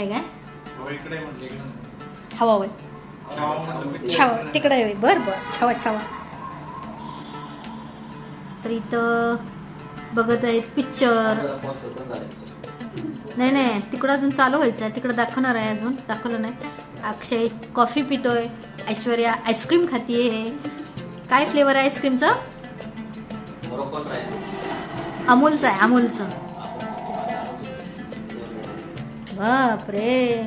काय काय हवा होय छावा तिकडे बर बर छावा छावा. तर इथं बघत आहेत पिक्चर. नाही नाही तिकडं अजून चालू व्हायचं आहे, तिकडं दाखवणार आहे, अजून दाखवलं नाही. अक्षय कॉफी पितोय, ऐश्वर्या आईस्क्रीम खातीये. काय फ्लेवर आहे आईस्क्रीमचा? अमूलचं आहे, अमूलचं. बापरे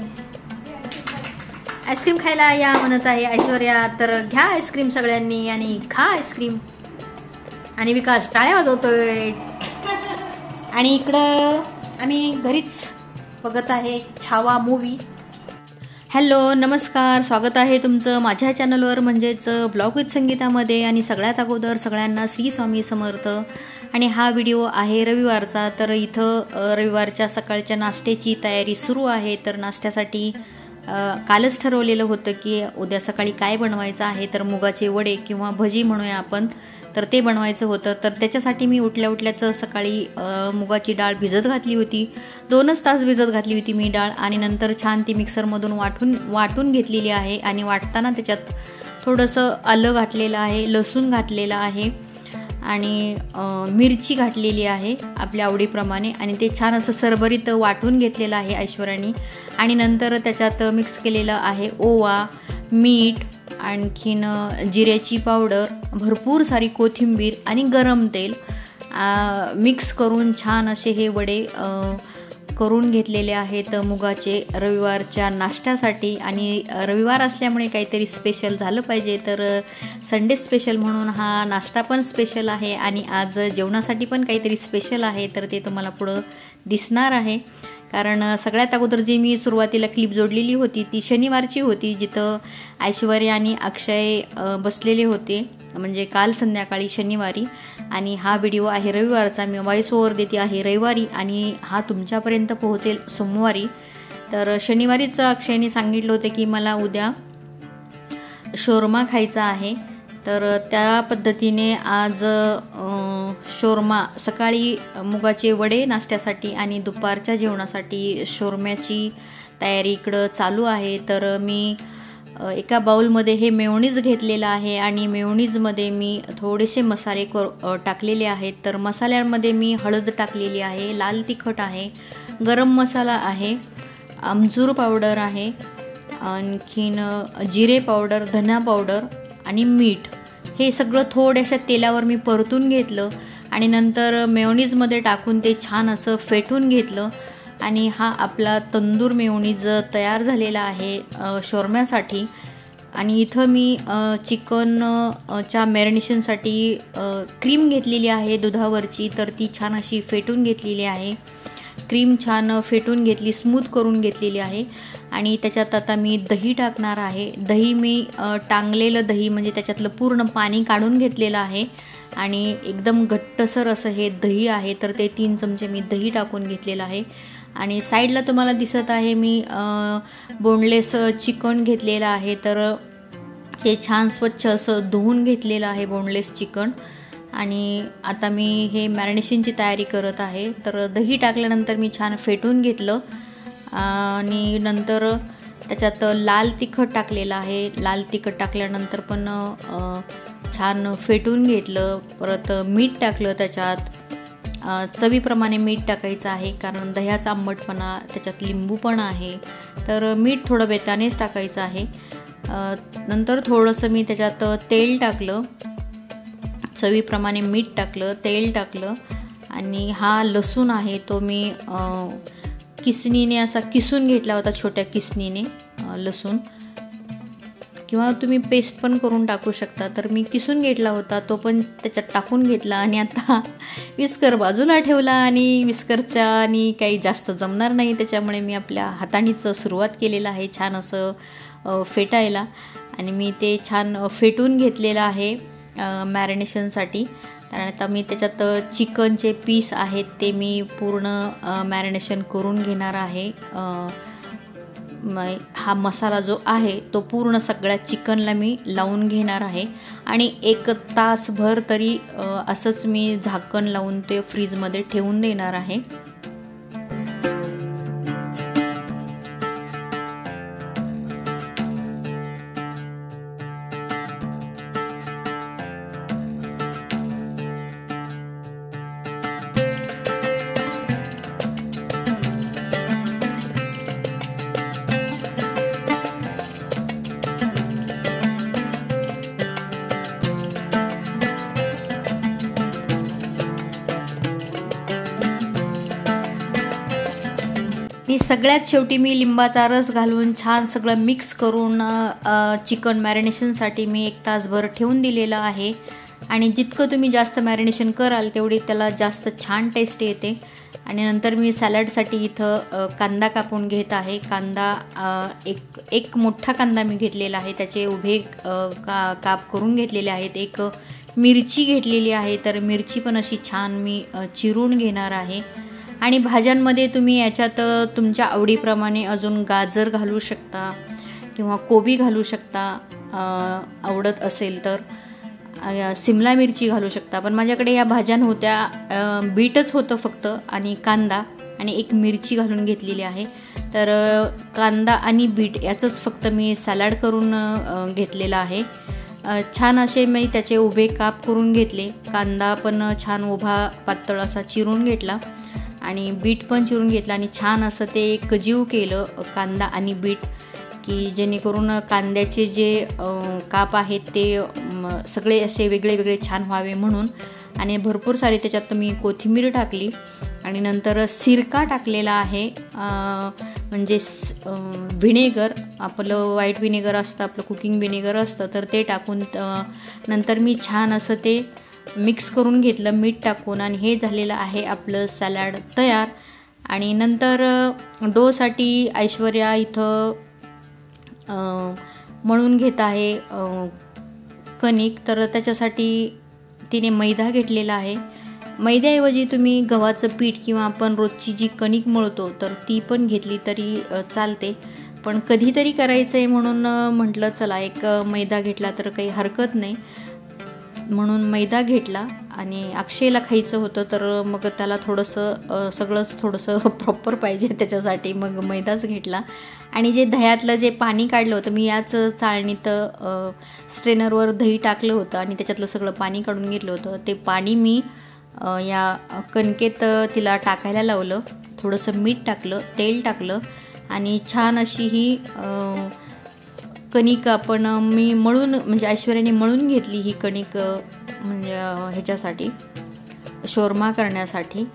आईस्क्रीम खायला या म्हणत आहे ऐश्वर्या. तर घ्या आईस्क्रीम सगळ्यांनी आणि खा आईस्क्रीम. आणि विकास टाळ्या वाजवतोय. आणि इकडं आम्ही घरीच बघत आहे छावा मूवी. हॅलो नमस्कार, स्वागत आहे तुमचं माझ्या चॅनलवर म्हणजेच ब्लॉग विथ संगीतामध्ये. आणि सगळ्यात अगोदर सगळ्यांना श्री स्वामी समर्थ. आणि हा व्हिडिओ आहे रविवारचा. तर इथं रविवारच्या सकाळच्या नाश्त्याची तयारी सुरू आहे. तर नाश्त्यासाठी कालच ठरवलेलं होतं की उद्या सकाळी काय बनवायचं आहे. तर मुगाचे वडे किंवा भजी म्हणूया आपण, तर ते बनवायचं होतं. तर त्याच्यासाठी मी उठल्या उठल्याच सकाळी मुगाची डाळ भिजत घातली होती. 2 तास भिजत घातली होती मी डाळ. आणि नंतर छान ती मिक्सरमधून वाटून घेतलेली आहे. आणि वाटताना त्याच्यात थोडंसं आलं घातलेलं आहे, लसूण घातलेलं आहे आणि मिरची घातलेली आहे आपल्या आवडीप्रमाणे. आणि ते छान असं सरभरीत वाटून घेतलेलं आहे ऐश्वर्यानी. आणि नंतर त्याच्यात मिक्स केलेलं आहे ओवा, मीठ, आणखीन जिऱ्याची पावडर, भरपूर सारी कोथिंबीर आणि गरम तेल मिक्स करून छान असे हे वडे करून घेतलेले आहेत मुगाचे रविवारच्या नाश्त्यासाठी. आणि रविवार असल्यामुळे काहीतरी स्पेशल झालं पाहिजे. तर संडे स्पेशल म्हणून हा नाश्ता पण स्पेशल आहे आणि आज जेवणासाठी पण काहीतरी स्पेशल आहे. तर ते तुम्हाला पुढं दिसणार आहे. कारण सगळ्यात अगोदर जी मी सुरुवातीला क्लिप जोडलेली होती ती शनिवारची होती, जिथं ऐश्वर्या आणि अक्षय बसलेले होते, म्हणजे काल संध्याकाळी शनिवारी. आणि हा व्हिडिओ आहे रविवारचा. मी व्हॉइस ओव्हर देते आहे रविवारी आणि हा तुमच्यापर्यंत पोहोचेल सोमवारी. तर शनिवारीच अक्षयने सांगितलं होतं की मला उद्या शोरमा खायचा आहे. तर त्या पद्धतीने आज शोरमा, सकाळी मुगाचे वडे नाश्त्यासाठी आणि दुपारच्या जेवणासाठी शोरम्याची तयारी इकडं चालू आहे. तर मी एका बाउलमध्ये हे मेयोनीज घेतलेलं आहे आणि मेयोनीजमध्ये मी थोडेसे मसाले टाकलेले आहेत. तर मसाल्यांमध्ये मी हळद टाकलेली आहे, लाल तिखट आहे, गरम मसाला आहे, आमचूर पावडर आहे, आणखीन जिरे पावडर, धना पावडर आणि मीठ. हे सगळं थोड्याशा तेलावर मी परतून घेतलं आणि नंतर मेयोनीजमध्ये टाकून ते छान असं फेटून घेतलं. आणि हा आपला तंदूर मेयोनीज तयार झालेला आहे शोरम्यासाठी. आणि इथं मी चिकनच्या मॅरिनेशनसाठी क्रीम घेतलेली आहे दुधावरची. तर ती छान अशी फेटून घेतलेली आहे. क्रीम छान फेटून घेतली, स्मूथ करून घेतलेली आहे. आणि त्याच्यात आता मी दही टाकणार आहे. दही मी टांगलेलं दही, म्हणजे त्याच्यातलं पूर्ण पाणी काढून घेतलेलं आहे आणि एकदम घट्टसर असं हे दही आहे. तर ते 3 चमचे मी दही टाकून घेतलेलं आहे. आणि साईडला तुम्हाला दिसत आहे मी बोनलेस चिकन घेतलेलं आहे. तर हे छान स्वच्छ असं धुवून घेतलेलं आहे बोनलेस चिकन. आणि आता मी हे मॅरिनेशनची तयारी करत आहे. तर दही टाकल्यानंतर मी छान फेटून घेतलं आणि नंतर त्याच्यात लाल तिखट टाकलेलं आहे. लाल तिखट टाकल्यानंतर पण छान फेटून घेतलं. परत मीठ टाकलं त्याच्यात. चवीप्रमाणे मीठ टाकायचं आहे कारण दह्याचा आंबटपणा, त्याच्यात लिंबू पण आहे. तर मीठ थोडं बेतानेच टाकायचं आहे. नंतर थोडंसं मी त्याच्यात तेल टाकलं, चवीप्रमाणे मीठ टाकलं, तेल टाकलं. आणि हा लसूण आहे तो मी किसणीने असा किसून घेतला होता, छोट्या किसणीने लसूण, किंवा तुम्ही पेस्ट पण करून टाकू शकता. तर मी किसून घेतला होता, तो पण त्याच्यात टाकून घेतला. आणि आता विस्कर बाजूला ठेवला आणि विस्करच्या आणि काही जास्त जमणार नाही त्याच्यामुळे मी आपल्या हातानेच सुरुवात केलेलं आहे छान असं फेटायला. आणि मी ते छान फेटून घेतलेलं आहे मॅरिनेशनसाठी. तर आता मी त्याच्यात चिकनचे पीस आहेत ते मी पूर्ण मॅरिनेशन करून घेणार आहे. हा मसाला जो आहे तो पूर्ण सगळ्या चिकनला मी लावून घेणार आहे. आणि 1 तासभर तरी असंच मी झाकण लावून ते फ्रीजमध्ये ठेवून देणार आहे. आणि सगळ्यात शेवटी मी लिंबाचा रस घालून छान सगळं मिक्स करून चिकन मॅरिनेशनसाठी मी 1 तासभर ठेवून दिलेलं आहे. आणि जितकं तुम्ही जास्त मॅरिनेशन कराल तेवढी त्याला जास्त छान टेस्ट येते. आणि नंतर मी सॅलडसाठी इथं कांदा कापून घेत आहे. कांदा एक मोठा कांदा मी घेतलेला आहे, त्याचे उभे काप करून घेतलेले आहेत. एक मिरची घेतलेली आहे, तर मिरची पण अशी छान मी चिरून घेणार आहे. आणि भाज्यांमध्ये तुम्ही याच्यात तुमच्या आवडीप्रमाणे अजून गाजर घालू शकता किंवा कोबी घालू शकता, आवडत असेल तर सिमला मिरची घालू शकता. पण माझ्याकडे या भाज्या नव्हत्या, बीटच होतं फक्त आणि कांदा आणि एक मिरची घालून घेतलेली आहे. तर कांदा आणि बीट याचंच फक्त मी सॅलड करून घेतलेलं आहे. छान असे मी त्याचे उभे काप करून घेतले. कांदा पण छान उभा पातळ असा चिरून घेतला आणि बीट पण चिरून घेतला आणि छान असं ते एकजीव केलं कांदा आणि बीट, की जेणेकरून कांद्याचे जे काप आहेत ते सगळे असे वेगळे वेगळे छान व्हावे म्हणून. आणि भरपूर सारी त्याच्यात मी कोथिंबीर टाकली आणि नंतर सिरका टाकलेला आहे, म्हणजे व्हिनेगर, आपलं व्हाईट व्हिनेगर असतं, आपलं कुकिंग व्हिनेगर असतं, तर ते टाकून नंतर मी छान असं ते मिक्स करून घेतलं मीठ टाकून. आणि हे झालेलं आहे आपलं सॅलड तयार. आणि नंतर डोसाठी ऐश्वर्या इथं मळून घेत आहे कणिक. तर त्याच्यासाठी तिने मैदा घेतलेला आहे. मैद्याऐवजी तुम्ही गव्हाचं पीठ किंवा आपण रोजची जी कणिक मळतो तर ती पण घेतली तरी चालते, पण कधीतरी करायचं आहे म्हणून म्हटलं चला एक मैदा घेतला तर काही हरकत नाही, म्हणून मैदा घेतला. आणि अक्षयला खायचं होतं तर मग त्याला थोडंसं सगळंच थोडंसं प्रॉपर पाहिजे, त्याच्यासाठी मग मैदाच घेतला. आणि जे दह्यातलं जे पाणी काढलं होतं मी याच चाळणीत स्ट्रेनरवर दही टाकलं होतं आणि त्याच्यातलं सगळं पाणी काढून घेतलं होतं. ते पाणी मी या कणकेत तिला टाकायला लावलं, थोडंसं मीठ टाकलं, तेल टाकलं आणि छान अशी ही कणिक आपण मी मळून, म्हणजे ऐश्वर्याने मळून घेतली ही कणिक, म्हणजे ह्याच्यासाठी शोरमा करण्यासाठी.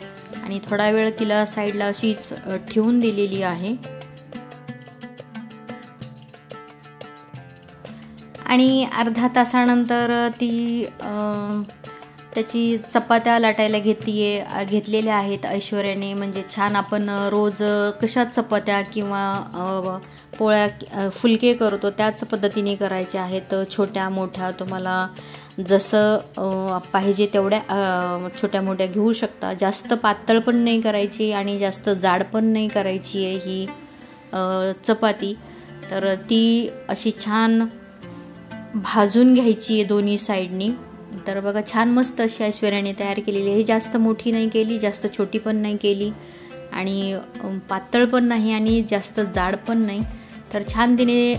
आणि थोडा वेळ तिला साईडला अशीच ठेवून दिलेली आहे. आणि अर्धा तासानंतर ती त्याची चपात्या लाटायला घेतलेल्या आहेत ऐश्वर्याने. म्हणजे छान आपण रोज कशा चपात्या किंवा पोळ्या फुलके करतो त्याच पद्धतीने करायचे आहेत. छोट्या मोठ्या तुम्हाला जसं पाहिजे तेवढ्या छोट्या मोठ्या घेऊ शकता. जास्त पातळ पण नाही करायची आणि जास्त जाड पण नाही करायची आहे ही चपाती. तर ती अशी छान भाजून घ्यायची आहे दोन्ही साईडनी. तर बघा छान मस्त अशी ऐश्वर्याने तयार केलेली आहे. जास्त मोठी नाही केली, जास्त छोटी पण नाही केली आणि पातळ पण नाही आणि जास्त जाड पण नाही. तर छान तिने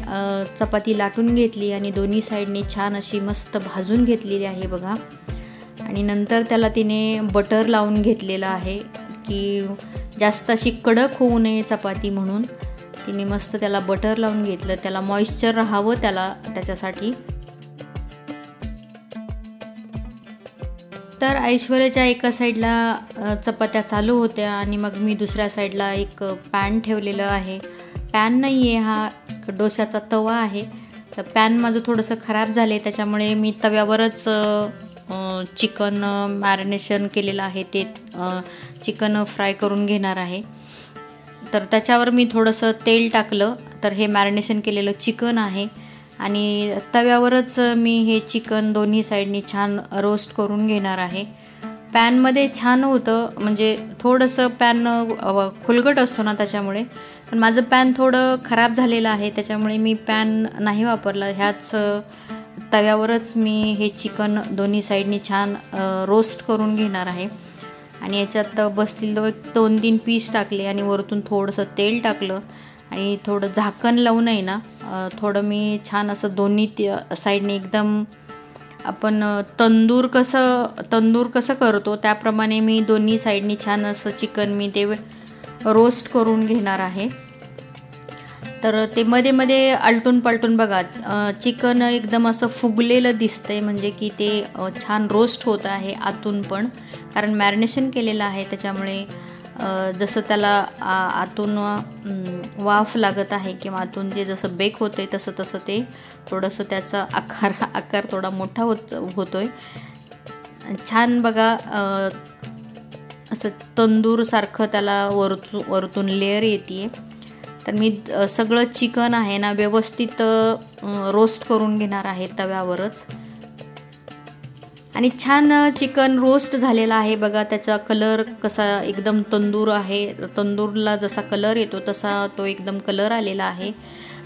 चपाती लाटून घेतली आणि दोन्ही साईडने छान अशी मस्त भाजून घेतलेली आहे बघा. आणि नंतर त्याला तिने बटर लावून घेतलेलं आहे, की जास्त अशी कडक होऊ नये चपाती म्हणून तिने मस्त त्याला बटर लावून घेतलं. त्याला मॉइश्चर राहावं त्याच्यासाठी. तर ऐश्वर्याच्या एका साईडला चपात्या चालू होत्या आणि मग मी दुसऱ्या साईडला एक पॅन ठेवलेलं आहे. पॅन नाही आहे, हा डोश्याचा तवा आहे. तर पॅन माझं थोडंसं खराब झालं आहे, त्याच्यामुळे मी तव्यावरच चिकन मॅरिनेशन केलेलं आहे ते चिकन फ्राय करून घेणार आहे. तर त्याच्यावर मी थोडंसं तेल टाकलं. तर हे मॅरिनेशन केलेलं चिकन आहे आणि तव्यावरच मी हे चिकन दोन्ही साईडनी छान रोस्ट करून घेणार आहे. पॅनमध्ये छान होतं, म्हणजे थोडंसं पॅन खुलगट असतो ना त्याच्यामुळे. पण माझं पॅन थोडं खराब झालेलं आहे, त्याच्यामुळे मी पॅन नाही वापरला. ह्याच तव्यावरच मी हे चिकन दोन्ही साईडनी छान रोस्ट करून घेणार आहे. आणि याच्यात बसतील 2-3 पीस टाकले आणि वरतून थोडंसं तेल टाकलं आणि थोडं झाकण लावून आहे ना थोडं मी छान असं दोन्ही साईडने एकदम आपण तंदूर कसं करतो त्याप्रमाणे मी दोन्ही साईडनी छान असं चिकन मी ते रोस्ट करून घेणार आहे. तर ते मध्ये मध्ये आलटून पालटून बघा, चिकन एकदम असं फुगलेलं दिसतंय, म्हणजे की ते छान रोस्ट होत आहे आतून पण, कारण मॅरिनेशन केलेलं आहे त्याच्यामुळे जसं त्याला आतून वाफ लागत आहे किंवा आतून जे जसं बेक होतंय तसं तसं ते थोडंसं त्याचा आकार थोडा मोठा होतोय. छान बघा असं तंदूरसारखं त्याला वरतून लेअर येते. तर मी सगळं चिकन आहे ना व्यवस्थित रोस्ट करून घेणार आहे तव्यावरच. आणि छान चिकन रोस्ट झालेला आहे बघा. त्याचा कलर कसा एकदम तंदूर आहे, तंदूरला जसा कलर येतो तसा तो एकदम कलर आलेला आहे.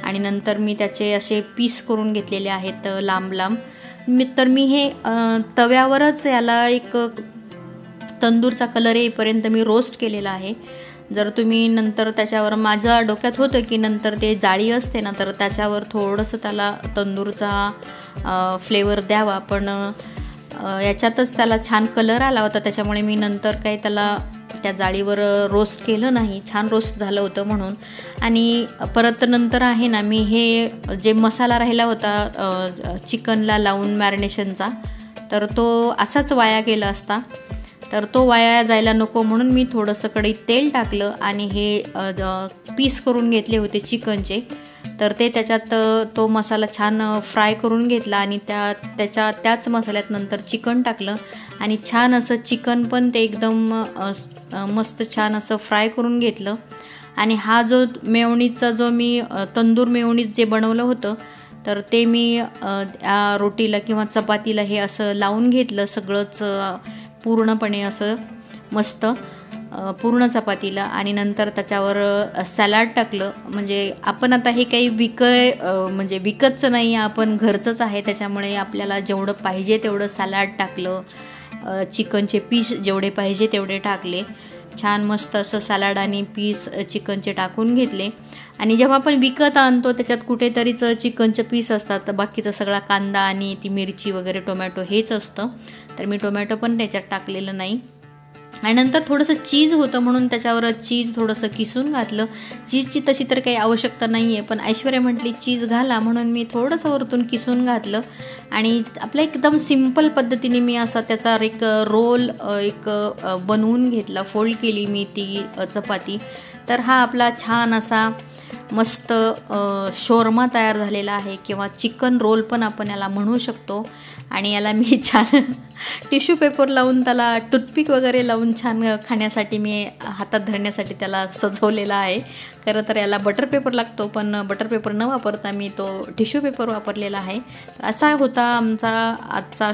आणि नंतर मी त्याचे असे पीस करून घेतलेले आहेत लांब लांब. मी हे तव्यावरच याला एक तंदूरचा कलर येईपर्यंत मी रोस्ट केलेला आहे. जर तुम्ही नंतर त्याच्यावर, माझ्या डोक्यात होतं की नंतर ते जाळी असते ना तर त्याच्यावर थोडंसं त्याला तंदूरचा फ्लेवर द्यावा, पण याच्यातच त्याला छान कलर आला होता त्याच्यामुळे मी नंतर काही त्याला त्या जाळीवर रोस्ट केलं नाही. छान रोस्ट झालं होतं म्हणून. आणि परत नंतर आहे ना मी हे जे मसाला राहिला होता चिकनला लावून मॅरिनेशनचा, तर तो असाच वाया गेला असता. तर तो वाया जायला नको म्हणून मी थोडंसं कढईत तेल टाकलं आणि हे पीस करून घेतले होते चिकनचे, तर ते त्याच्यात तो मसाला छान फ्राय करून घेतला आणि त्याच मसाल्यात नंतर चिकन टाकलं आणि छान असं चिकन पण ते एकदम मस्त छान असं फ्राय करून घेतलं. आणि हा जो मेयोनीजचा जो मी तंदूर मेयोनीज जे बनवलं होतं तर ते मी रोटीला किंवा चपातीला हे असं लावून घेतलं सगळंच पूर्णपणे असं मस्त पूर्ण चपातीला. आणि नंतर त्याच्यावर सॅलड टाकलं. म्हणजे आपण आता हे काही म्हणजे विकतचं नाही, आपण घरचंच आहे, त्याच्यामुळे आपल्याला जेवढं पाहिजे तेवढं सॅलड टाकलं. चिकनचे पीस जेवढे पाहिजे तेवढे टाकले. छान मस्त असं सॅलड आणि पीस चिकनचे टाकून घेतले. आणि जेव्हा आपण विकत आणतो त्याच्यात कुठेतरीच चिकनचे पीस असतात, तर बाकीचा सगळा कांदा आणि ती मिरची वगैरे टोमॅटो हेच असतं, तर मी टोमॅटो पण त्याच्यात टाकलेलं नाही. आणि नंतर थोडंसं चीज होतं म्हणून त्याच्यावर चीज थोडंसं किसून घातलं. चीजची तशी तर काही आवश्यकता नाही आहे, पण ऐश्वर्या म्हटली चीज घाला म्हणून मी थोडंसं वरतून किसून घातलं. आणि आपल्या एकदम सिम्पल पद्धतीने मी असा त्याचा एक रोल बनवून घेतला, फोल्ड केली मी ती चपाती. तर हा आपला छान असा मस्त शोरमा तयार झालेला आहे किंवा चिकन रोल पण आपण याला म्हणू शकतो. आणि याला मी छान टिश्यू पेपर लावून त्याला टूथपिक वगैरे लावून छान खाण्यासाठी मी हातात धरण्यासाठी त्याला सजवलेला आहे. खरं तर याला बटर पेपर लागतो, पण बटर पेपर न वापरता मी तो टिश्यू पेपर वापरलेला आहे. तर असा होता आमचा आजचा